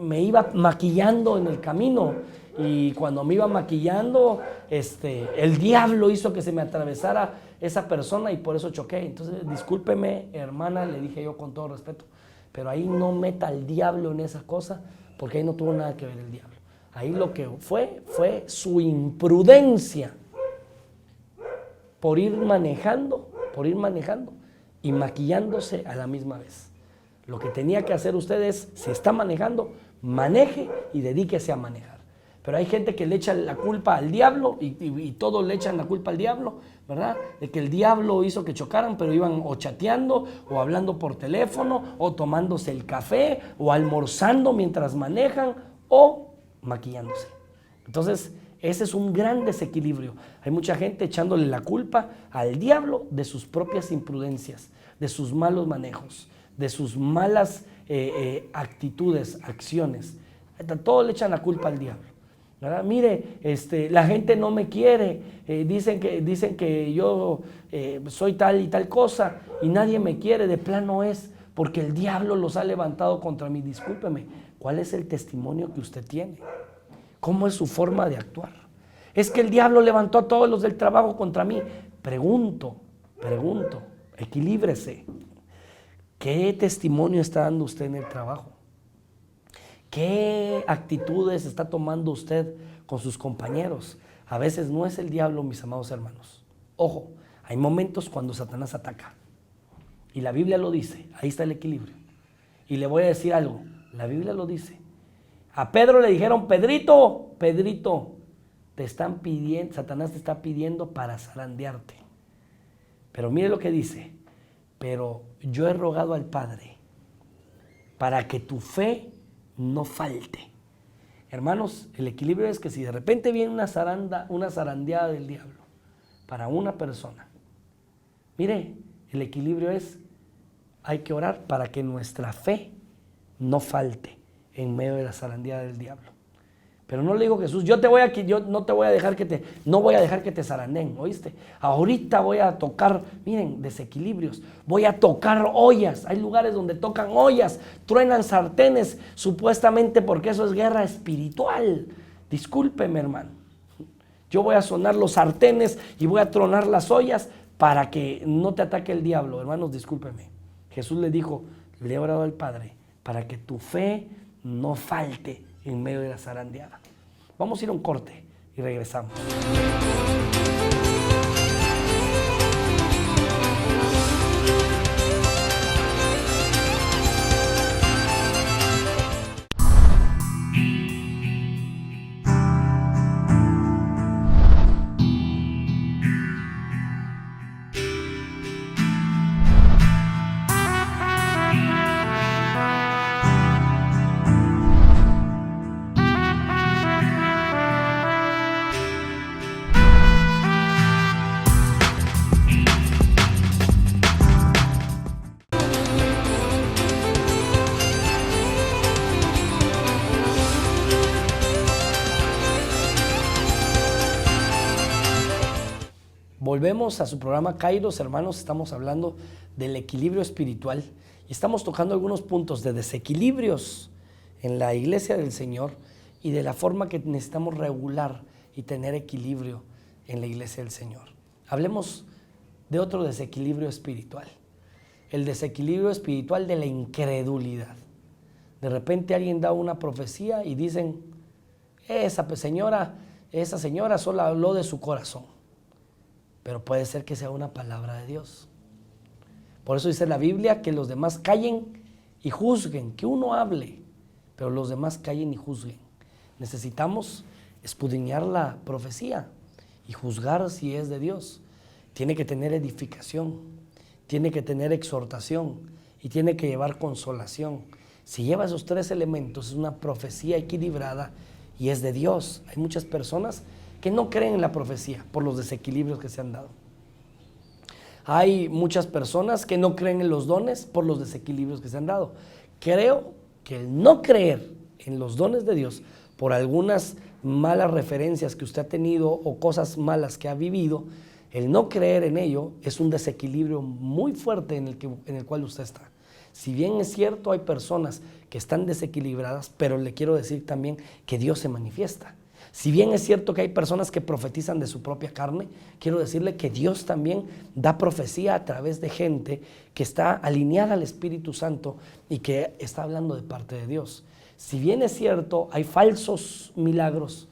me iba maquillando en el camino, y cuando me iba maquillando, el diablo hizo que se me atravesara esa persona y por eso choqué. Entonces, discúlpeme, hermana, le dije yo con todo respeto, pero ahí no meta al diablo en esa cosa, porque ahí no tuvo nada que ver el diablo. Ahí lo que fue su imprudencia por ir manejando y maquillándose a la misma vez. Lo que tenía que hacer usted es, si está manejando, maneje y dedíquese a manejar. Pero hay gente que le echa la culpa al diablo, y todos le echan la culpa al diablo, ¿verdad? De que el diablo hizo que chocaran, pero iban o chateando, o hablando por teléfono, o tomándose el café, o almorzando mientras manejan, o maquillándose. Entonces, ese es un gran desequilibrio. Hay mucha gente echándole la culpa al diablo de sus propias imprudencias, de sus malos manejos, de sus malas actitudes, acciones. Todos le echan la culpa al diablo, ¿verdad? Mire, la gente no me quiere, dicen que yo soy tal y tal cosa, y nadie me quiere. De plano es porque el diablo los ha levantado contra mí. Discúlpeme, ¿cuál es el testimonio que usted tiene? ¿Cómo es su forma de actuar? Es que el diablo levantó a todos los del trabajo contra mí. Pregunto, equilíbrese. ¿Qué testimonio está dando usted en el trabajo? ¿Qué actitudes está tomando usted con sus compañeros? A veces no es el diablo, mis amados hermanos. Ojo, Hay momentos cuando Satanás ataca. Y la Biblia lo dice, ahí está el equilibrio. Y le voy a decir algo, la Biblia lo dice. A Pedro le dijeron, Pedrito, te están pidiendo, Satanás te está pidiendo para zarandearte. Pero mire lo que dice, pero yo he rogado al Padre para que tu fe no falte. Hermanos, el equilibrio es que si de repente viene una zarandeada del diablo para una persona, mire, el equilibrio es, hay que orar para que nuestra fe no falte en medio de la zarandeada del diablo. Pero no le digo, Jesús, yo no voy a dejar que te zarandeen, ¿oíste? Ahorita voy a tocar, miren, desequilibrios, voy a tocar ollas. Hay lugares donde tocan ollas, truenan sartenes, supuestamente porque eso es guerra espiritual. Discúlpeme, hermano. Yo voy a sonar los sartenes y voy a tronar las ollas para que no te ataque el diablo. Hermanos, discúlpeme. Jesús le dijo, le he orado al Padre para que tu fe no falte en medio de la zarandeada. Vamos a ir a un corte y regresamos. Volvemos a su programa Kairos, hermanos. Estamos hablando del equilibrio espiritual y estamos tocando algunos puntos de desequilibrios en la iglesia del Señor y de la forma que necesitamos regular y tener equilibrio en la iglesia del Señor. Hablemos de otro desequilibrio espiritual, el desequilibrio espiritual de la incredulidad. De repente alguien da una profecía y dicen, esa señora solo habló de su corazón. Pero puede ser que sea una palabra de Dios. Por eso dice la Biblia que los demás callen y juzguen, que uno hable, pero los demás callen y juzguen. Necesitamos escudriñar la profecía y juzgar si es de Dios. Tiene que tener edificación, tiene que tener exhortación y tiene que llevar consolación. Si lleva esos tres elementos, es una profecía equilibrada y es de Dios. Hay muchas personas que no creen en la profecía por los desequilibrios que se han dado. Hay muchas personas que no creen en los dones por los desequilibrios que se han dado. Creo que el no creer en los dones de Dios por algunas malas referencias que usted ha tenido o cosas malas que ha vivido, el no creer en ello es un desequilibrio muy fuerte en el cual usted está. Si bien es cierto, hay personas que están desequilibradas, pero le quiero decir también que Dios se manifiesta. Si bien es cierto que hay personas que profetizan de su propia carne, quiero decirle que Dios también da profecía a través de gente que está alineada al Espíritu Santo y que está hablando de parte de Dios. Si bien es cierto, hay falsos milagros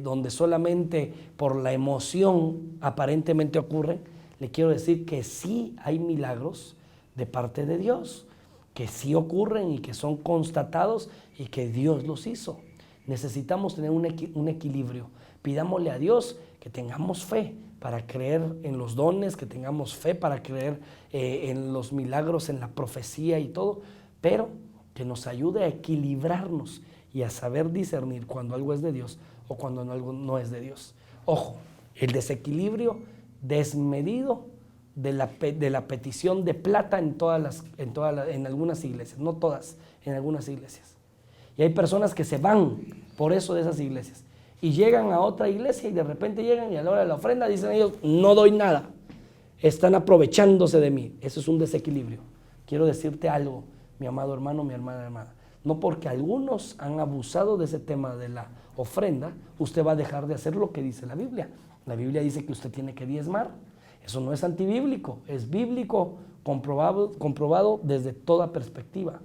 donde solamente por la emoción aparentemente ocurren, le quiero decir que sí hay milagros de parte de Dios, que sí ocurren y que son constatados y que Dios los hizo. Necesitamos tener un equilibrio. Pidámosle a Dios que tengamos fe para creer en los dones, que tengamos fe para creer en los milagros, en la profecía y todo, pero que nos ayude a equilibrarnos y a saber discernir cuando algo es de Dios o cuando algo no es de Dios. Ojo, el desequilibrio desmedido de la petición de plata en algunas iglesias, no todas, en algunas iglesias. Y hay personas que se van por eso de esas iglesias y llegan a otra iglesia y de repente llegan y a la hora de la ofrenda dicen ellos, no doy nada, están aprovechándose de mí. Eso es un desequilibrio. Quiero decirte algo, mi amado hermano, mi hermana. No porque algunos han abusado de ese tema de la ofrenda, usted va a dejar de hacer lo que dice la Biblia. La Biblia dice que usted tiene que diezmar. Eso no es antibíblico, es bíblico, comprobado desde toda perspectiva.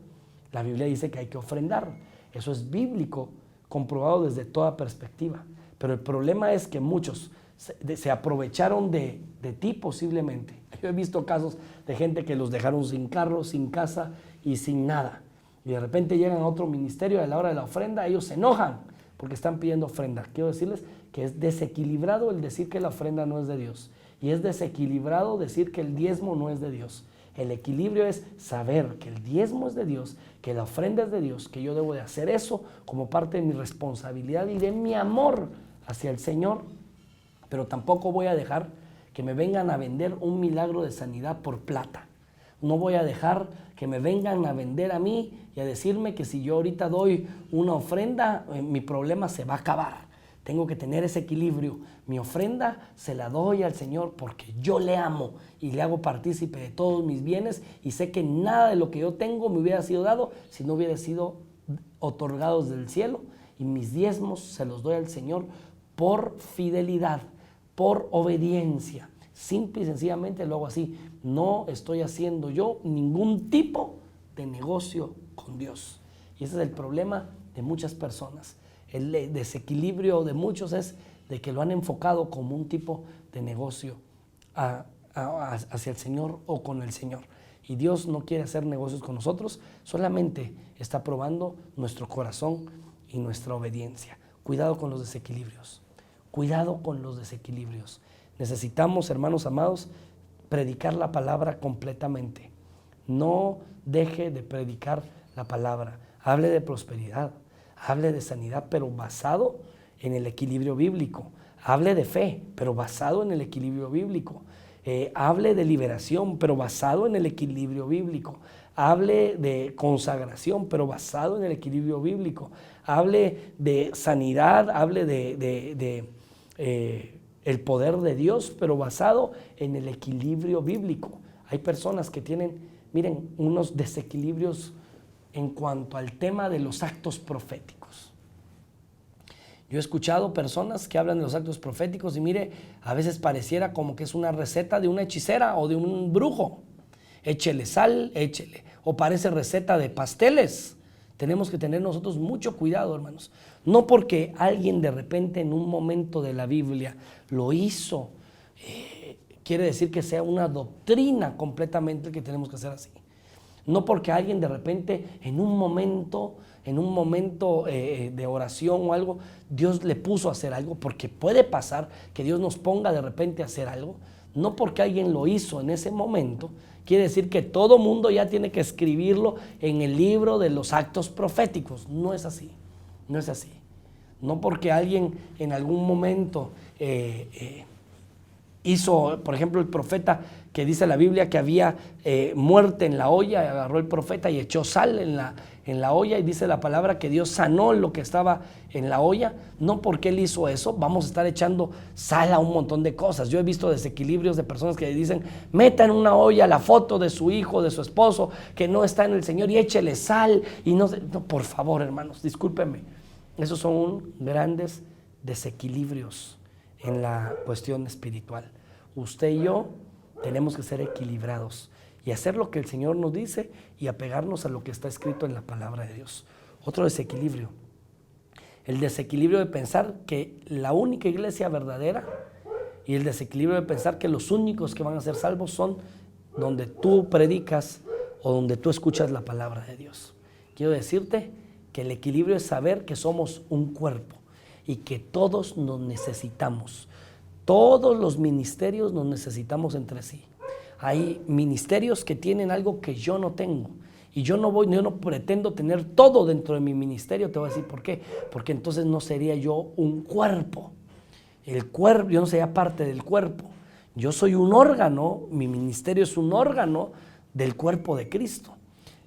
La Biblia dice que hay que ofrendar. Eso es bíblico, comprobado desde toda perspectiva. Pero el problema es que muchos se aprovecharon de ti posiblemente. Yo he visto casos de gente que los dejaron sin carro, sin casa y sin nada. Y de repente llegan a otro ministerio y a la hora de la ofrenda ellos se enojan porque están pidiendo ofrenda. Quiero decirles que es desequilibrado el decir que la ofrenda no es de Dios. Y es desequilibrado decir que el diezmo no es de Dios. El equilibrio es saber que el diezmo es de Dios, que la ofrenda es de Dios, que yo debo de hacer eso como parte de mi responsabilidad y de mi amor hacia el Señor. Pero tampoco voy a dejar que me vengan a vender un milagro de sanidad por plata. No voy a dejar que me vengan a vender a mí y a decirme que si yo ahorita doy una ofrenda, mi problema se va a acabar. Tengo que tener ese equilibrio. Mi ofrenda se la doy al Señor porque yo le amo y le hago partícipe de todos mis bienes y sé que nada de lo que yo tengo me hubiera sido dado si no hubiera sido otorgados del cielo, y mis diezmos se los doy al Señor por fidelidad, por obediencia. Simple y sencillamente lo hago así. No estoy haciendo yo ningún tipo de negocio con Dios. Y ese es el problema de muchas personas. El desequilibrio de muchos es de que lo han enfocado como un tipo de negocio hacia el Señor o con el Señor. Y Dios no quiere hacer negocios con nosotros, solamente está probando nuestro corazón y nuestra obediencia. Cuidado con los desequilibrios. Cuidado con los desequilibrios. Necesitamos, hermanos amados, predicar la palabra completamente. No deje de predicar la palabra. Hable de prosperidad, hable de sanidad, pero basado en el equilibrio bíblico. Hable de fe, pero basado en el equilibrio bíblico. Hable de liberación, pero basado en el equilibrio bíblico. Hable de consagración, pero basado en el equilibrio bíblico. Hable de sanidad, hable de el poder de Dios, pero basado en el equilibrio bíblico. Hay personas que tienen, miren, unos desequilibrios en cuanto al tema de los actos proféticos. Yo he escuchado personas que hablan de los actos proféticos y mire, a veces pareciera como que es una receta de una hechicera o de un brujo. Échele sal, échele. O parece receta de pasteles. Tenemos que tener nosotros mucho cuidado, hermanos. No porque alguien de repente en un momento de la Biblia lo hizo, quiere decir que sea una doctrina completamente que tenemos que hacer así. No porque alguien de repente en un momento de oración o algo, Dios le puso a hacer algo, porque puede pasar que Dios nos ponga de repente a hacer algo. No porque alguien lo hizo en ese momento, quiere decir que todo mundo ya tiene que escribirlo en el libro de los actos proféticos. No es así, no es así. No porque alguien en algún momento hizo, por ejemplo, el profeta que dice la Biblia que había muerte en la olla, agarró el profeta y echó sal en la olla, y dice la palabra que Dios sanó lo que estaba en la olla. No porque él hizo eso vamos a estar echando sal a un montón de cosas. Yo he visto desequilibrios de personas que dicen, meta en una olla la foto de su hijo, de su esposo que no está en el Señor y échele sal, y no, por favor, hermanos, discúlpenme, esos son grandes desequilibrios en la cuestión espiritual. Usted y yo tenemos que ser equilibrados y hacer lo que el Señor nos dice y apegarnos a lo que está escrito en la palabra de Dios. Otro desequilibrio, el desequilibrio de pensar que la única iglesia verdadera, y el desequilibrio de pensar que los únicos que van a ser salvos son donde tú predicas o donde tú escuchas la palabra de Dios. Quiero decirte que el equilibrio es saber que somos un cuerpo y que todos nos necesitamos. Todos los ministerios nos necesitamos entre sí. Hay ministerios que tienen algo que yo no tengo, y yo no pretendo tener todo dentro de mi ministerio. Te voy a decir por qué. Porque entonces no sería yo un cuerpo. El cuerpo, yo no sería parte del cuerpo. Yo soy un órgano, mi ministerio es un órgano del cuerpo de Cristo.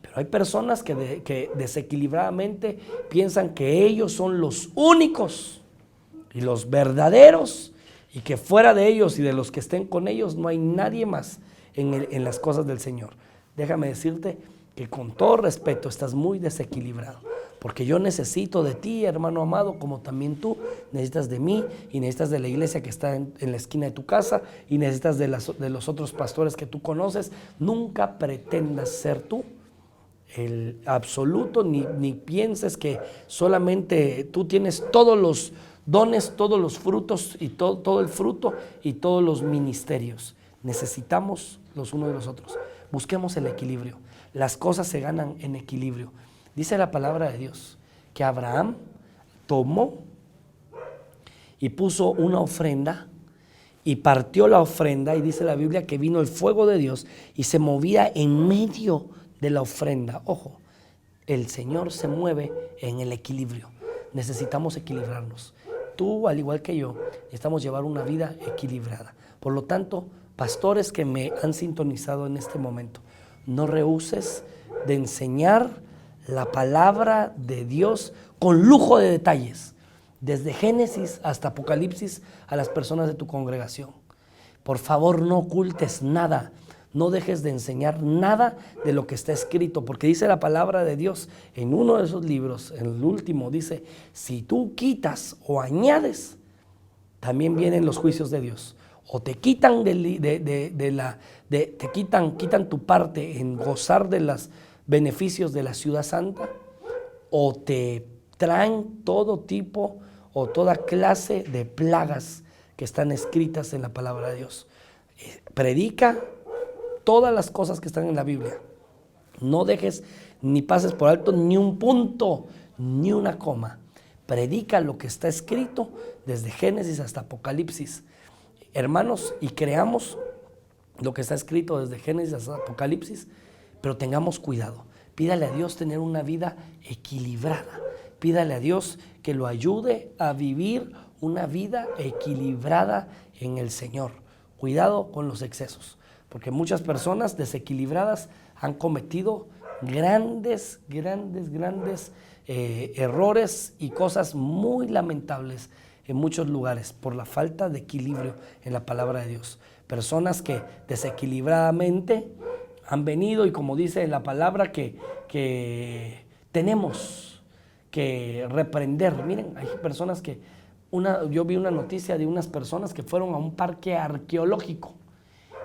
Pero hay personas que desequilibradamente piensan que ellos son los únicos y los verdaderos, y que fuera de ellos y de los que estén con ellos no hay nadie más en las cosas del Señor. Déjame decirte que con todo respeto estás muy desequilibrado, porque yo necesito de ti, hermano amado, como también tú necesitas de mí, y necesitas de la iglesia que está en la esquina de tu casa, y necesitas de los otros pastores que tú conoces. Nunca pretendas ser tú el absoluto, ni pienses que solamente tú tienes todos dones, todos los frutos y todo el fruto y todos los ministerios. Necesitamos los unos de los otros. Busquemos el equilibrio. Las cosas se ganan en equilibrio. Dice la palabra de Dios que Abraham tomó y puso una ofrenda y partió la ofrenda, y dice la Biblia que vino el fuego de Dios y se movía en medio de la ofrenda. Ojo, el Señor se mueve en el equilibrio. Necesitamos equilibrarnos. Tú, al igual que yo, necesitamos llevar una vida equilibrada. Por lo tanto, pastores que me han sintonizado en este momento, no rehuses de enseñar la palabra de Dios con lujo de detalles, desde Génesis hasta Apocalipsis, a las personas de tu congregación. Por favor, no ocultes nada, no dejes de enseñar nada de lo que está escrito, porque dice la palabra de Dios en uno de esos libros, en el último, dice: si tú quitas o añades, también vienen los juicios de Dios. O te quitan quitan tu parte en gozar de los beneficios de la ciudad santa, o te traen todo tipo o toda clase de plagas que están escritas en la palabra de Dios. Predica todas las cosas que están en la Biblia. No dejes ni pases por alto ni un punto, ni una coma. Predica lo que está escrito desde Génesis hasta Apocalipsis. Hermanos, y creamos lo que está escrito desde Génesis hasta Apocalipsis, pero tengamos cuidado. Pídale a Dios tener una vida equilibrada. Pídale a Dios que lo ayude a vivir una vida equilibrada en el Señor. Cuidado con los excesos, porque muchas personas desequilibradas han cometido grandes errores y cosas muy lamentables en muchos lugares por la falta de equilibrio en la palabra de Dios. Personas que desequilibradamente han venido, y como dice en la palabra, que tenemos que reprender. Miren, hay personas que, yo vi una noticia de unas personas que fueron a un parque arqueológico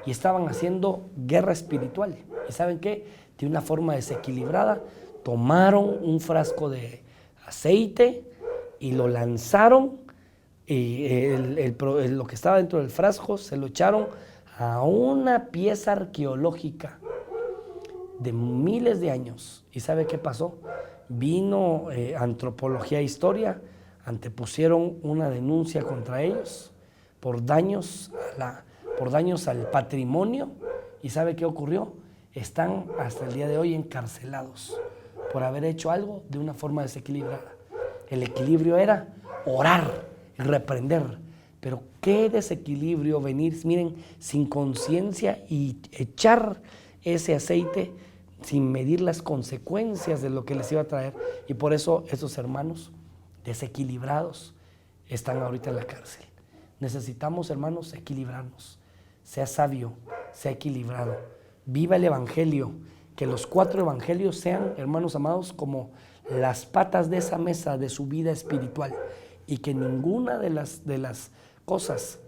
y estaban haciendo guerra espiritual. ¿Y saben qué? De una forma desequilibrada, tomaron un frasco de aceite y lo lanzaron, y lo que estaba dentro del frasco se lo echaron a una pieza arqueológica de miles de años. ¿Y sabe qué pasó? Vino Antropología e Historia, antepusieron una denuncia contra ellos por daños al patrimonio. ¿Y sabe qué ocurrió? Están hasta el día de hoy encarcelados por haber hecho algo de una forma desequilibrada. El equilibrio era orar y reprender, pero qué desequilibrio venir, miren, sin conciencia y echar ese aceite sin medir las consecuencias de lo que les iba a traer. Y por eso esos hermanos desequilibrados están ahorita en la cárcel. Necesitamos, hermanos, equilibrarnos. Sea sabio, sea equilibrado. Viva el Evangelio. Que los 4 evangelios sean, hermanos amados, como las patas de esa mesa de su vida espiritual. Y que ninguna de las cosas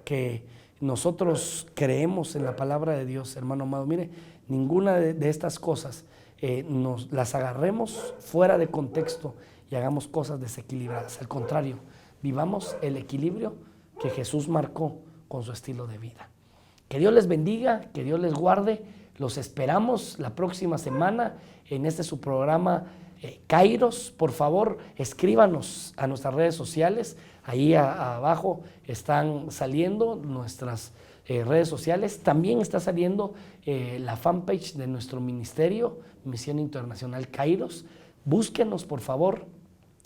que nosotros creemos en la palabra de Dios, hermano amado, mire, ninguna de estas cosas nos las agarremos fuera de contexto y hagamos cosas desequilibradas. Al contrario, vivamos el equilibrio que Jesús marcó con su estilo de vida. Que Dios les bendiga, que Dios les guarde. Los esperamos la próxima semana en su programa Kairos. Por favor, escríbanos a nuestras redes sociales. Ahí abajo están saliendo nuestras redes sociales. También está saliendo la fanpage de nuestro ministerio, Misión Internacional Kairos. Búsquenos, por favor,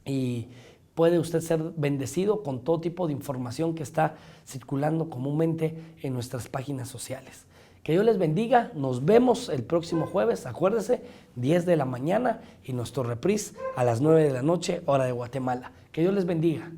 y puede usted ser bendecido con todo tipo de información que está circulando comúnmente en nuestras páginas sociales. Que Dios les bendiga. Nos vemos el próximo jueves. Acuérdese, 10 de la mañana y nuestro reprise a las 9 de la noche, hora de Guatemala. Que Dios les bendiga.